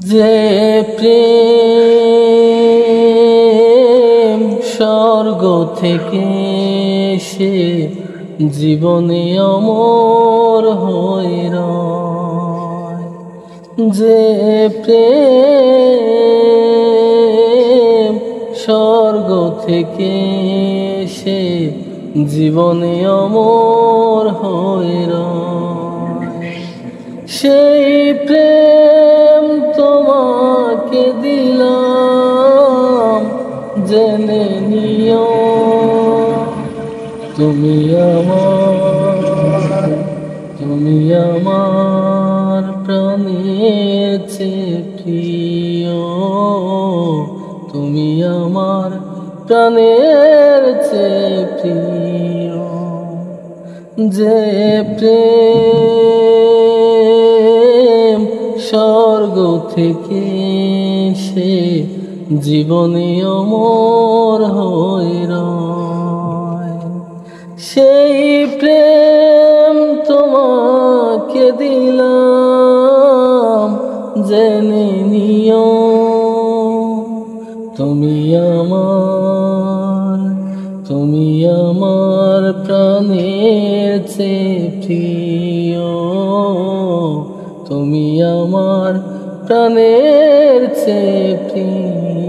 যে প্রেম স্বর্গ থেকে সে জীবনে অমর হয়ে রয়। যে প্রেম স্বর্গ থেকে সে জীবনে অমর হয়ে রয়। সেই প্রেম তোমাকে দিলাম, জেনে নিও তুমি আমার প্রাণের চেয়ে প্রিয়। তুমি আমার প্রাণের চেয়ে প্রিয়। যে প্রেম স্বর্গ থেকে সে জীবনে অমর হয়ে রয়। সেই প্রেম তোমাকে দিলাম, জেনে নিও তুমি আমার প্রাণের চেয়ে প্রিয়। তুমি আমার প্রাণের চেয়ে প্রিয়।